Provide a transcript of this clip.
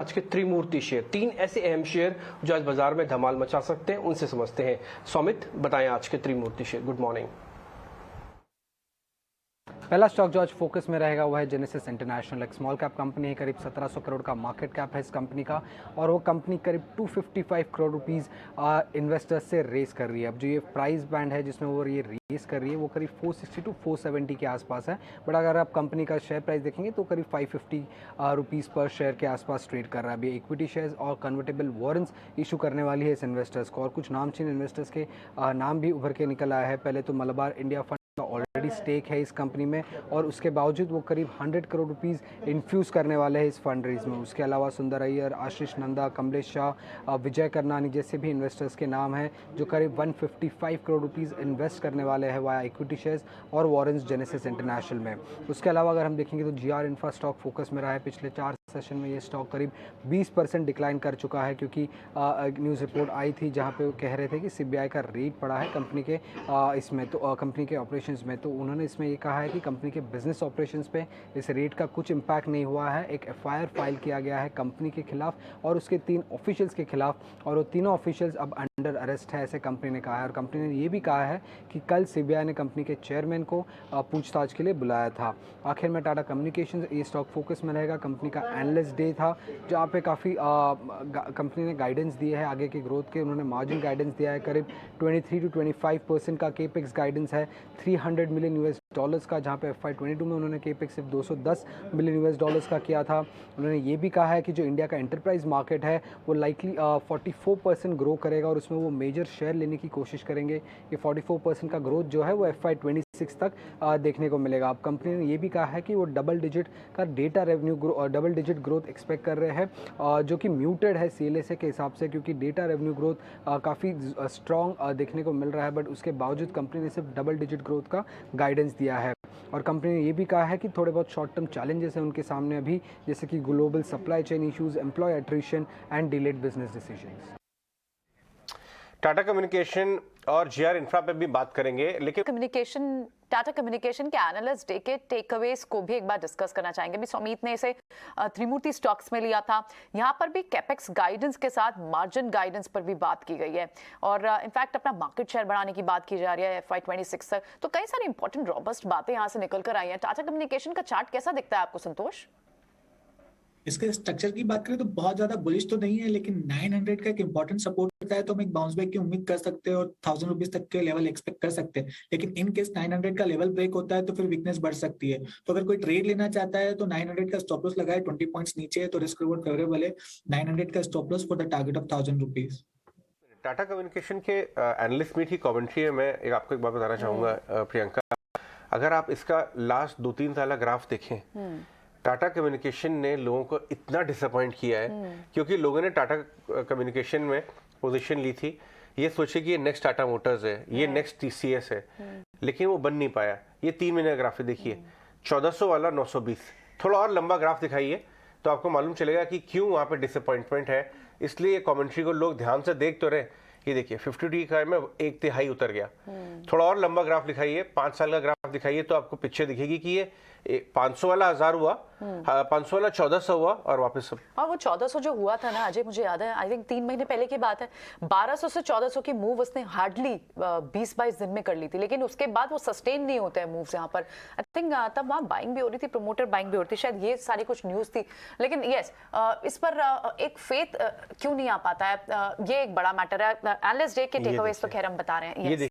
आज के त्रिमूर्ति शेयर, 3 ऐसे अहम शेयर जो आज बाजार में धमाल मचा सकते हैं, उनसे समझते हैं। सौमित, बताएं आज के त्रिमूर्ति शेयर। Good morning. पहला स्टॉक जो आज फोकस में रहेगा वो है जेनेसिस इंटरनेशनल। एक स्मॉल कैप कंपनी है, करीब 1700 करोड़ का मार्केट कैप है इस कंपनी का, और वो कंपनी करीब 255 करोड़ रुपीस इन्वेस्टर्स से रेस कर रही है। अब जो ये प्राइस बैंड है जिसमें वो ये रेस कर रही है वो करीब 460 टू 470 के आसपास है, बट अगर आप कंपनी का शेयर प्राइस देखेंगे तो करीब 550 रुपीज़ पर शेयर के आसपास ट्रेड कर रहा है। अभी इक्विटी शेयर्स और कन्वर्टेबल वारंट्स इशू करने वाली है इस इन्वेस्टर्स को, और कुछ नामचीन इन्वेस्टर्स के नाम भी उभर के निकल आया है। पहले तो Malabar India fund already stake है इस कंपनी में, और उसके बावजूद वो करीब 100 करोड़ रुपीस इन्फ्यूज़ करने वाले हैं इस फंड रेज में। उसके अलावा सुंदर अय्यर, आशीष नंदा, कमलेश शाह, विजय करनानी जैसे भी इन्वेस्टर्स के नाम हैं जो करीब 155 करोड़ रुपीस इन्वेस्ट करने वाले हैं वाया इक्विटी शेयर्स और वारंट्स जेनेसिस इंटरनेशनल में। उसके अलावा अगर हम देखेंगे तो जीआर इंफ्रा स्टॉक फोकस में रहा है। पिछले 4 सेशन में ये स्टॉक करीब 20% डिक्लाइन कर चुका है, क्योंकि न्यूज़ रिपोर्ट आई थी जहाँ पे वो कह रहे थे कि सीबीआई का रेड पड़ा है कंपनी के इसमें, तो कंपनी के ऑपरेशंस में। तो उन्होंने इसमें ये कहा है कि कंपनी के बिजनेस ऑपरेशंस पे इस रेड का कुछ इम्पैक्ट नहीं हुआ है। एक एफआईआर फाइल किया गया है कंपनी के खिलाफ और उसके 3 ऑफिशियल्स के खिलाफ, और वो तीनों ऑफिशियल्स अब अंडर अरेस्ट है, ऐसे कंपनी ने कहा है। और कंपनी ने ये भी कहा है कि कल सीबीआई ने कंपनी के चेयरमैन को पूछताछ के लिए बुलाया था। आखिर में टाटा कम्युनिकेशंस, ये स्टॉक फोकस में रहेगा। कंपनी का एनालिस्ट डे था जहाँ पे काफ़ी कंपनी ने गाइडेंस दिए है आगे की ग्रोथ के। उन्होंने मार्जिन गाइडेंस दिया है, करीब 23 to 25% का केपेक्स गाइडेंस है, $300 मिलियन का, जहाँ पे FY22 में उन्होंने केपेक्स सिर्फ $210 मिलियन का किया था। उन्होंने ये भी कहा है कि जो इंडिया का एंटरप्राइज मार्केट है वो लाइकली 44% ग्रो करेगा और उसमें वो मेजर शेयर लेने की कोशिश करेंगे। ये 44% का ग्रोथ जो है वो FY26 तक देखने को मिलेगा। अब कंपनी ने ये भी कहा है कि वो डबल डिजिट का data revenue double digit growth expect कर रहे हैं, जो कि म्यूटेड है CLSA के हिसाब से, क्योंकि डेटा रेवेन्यू ग्रोथ काफ़ी स्ट्रॉन्ग देखने को मिल रहा है, बट उसके बावजूद कंपनी ने सिर्फ डबल डिजिट ग्रोथ का गाइडेंस दिया है। और कंपनी ने ये भी कहा है कि थोड़े बहुत शॉर्ट टर्म चैलेंजेस हैं उनके सामने अभी, जैसे कि global supply chain issues, employ attrition and delayed business decisions. Tata communication और जीआर इंफ्रा पे भी बात करेंगे, लेकिन टाटा कम्युनिकेशन के एनालिस्ट डे के टेकअवेज को भी एक बार डिस्कस करना चाहेंगे। भी सुमीत ने इसे त्रिमूर्ति स्टॉक्स में लिया था, यहाँ पर भी कैपेक्स गाइडेंस के साथ मार्जिन गाइडेंस पर भी बात की गई है, और इनफैक्ट अपना मार्केट शेयर बढ़ाने की बात की जा रही है FY26 तक। तो कई सारी इंपॉर्टेंट रॉबस्ट बातें यहाँ से निकल कर आई हैं। टाटा कम्युनिकेशन का चार्ट कैसा दिखता है आपको संतोष? इसके स्ट्रक्चर की बात करें तो बहुत ज्यादा बुलिश तो नहीं है, लेकिन 900 का एक इंपॉर्टेंट सपोर्ट करता है, तो हम एक बाउंस बैक की उम्मीद कर सकते हैं और 1000 रुपीज तक के लेवल एक्सपेक्ट कर सकते हैं। लेकिन इन केस 900 का लेवल ब्रेक होता है तो फिर वीकनेस बढ़ सकती है। तो अगर कोई ट्रेड लेना चाहता है तो 900 का स्टॉप लॉस लगाए, 20 पॉइंट्स नीचे है तो रिस्क रिवॉर्ड फेवरेबल है। 900 का stop loss for the target of 1000 rupees. Tata communication के एनालिस्ट मीट की कमेंट्री है। मैं आपको एक बात बताना चाहूंगा प्रियंका, अगर आप इसका लास्ट 2-3 साल ग्राफ देखें, टाटा कम्युनिकेशन ने लोगों को इतना डिसअपॉइंट किया है, क्योंकि लोगों ने टाटा कम्युनिकेशन में पोजीशन ली थी ये सोचे कि ये नेक्स्ट टाटा मोटर्स है, ये नेक्स्ट TCS है, लेकिन वो बन नहीं पाया। ये 3 महीने का ग्राफ देखिए, 1400 वाला 920। थोड़ा और लंबा ग्राफ दिखाइए तो आपको मालूम चलेगा कि क्यों वहाँ पे डिसअपॉइंटमेंट है। इसलिए कमेंट्री को लोग ध्यान से देख तो रहे। ये देखिए 50 का में 1/3 उतर गया। थोड़ा और लंबा ग्राफ दिखाइए, 5 साल का ग्राफ दिखाइए, तो आपको पिक्चर दिखेगी कि ये 500 वाला 1000 हुआ, 500 वाला 1400 हुआ और वापस सब। और वो 1400 जो हुआ था ना अजय, मुझे याद है, आई थिंक 3 महीने पहले की बात है, 1200 से 1400 की मूव उसने हार्डली 20-22 दिन में कर ली थी, लेकिन उसके बाद वो सस्टेन नहीं होते हैं मूव्स यहाँ पर। आई थिंक तब वहाँ बाइंग भी हो रही थी, प्रमोटर बाइंग भी हो रही थी, शायद ये सारी कुछ न्यूज़ थी। लेकिन यस, इस पर एक फेथ क्यों नहीं आ पाता है, ये एक बड़ा मैटर है। एनालिस्ट डे के टेकअवेज तो खैर हम बता रहे हैं।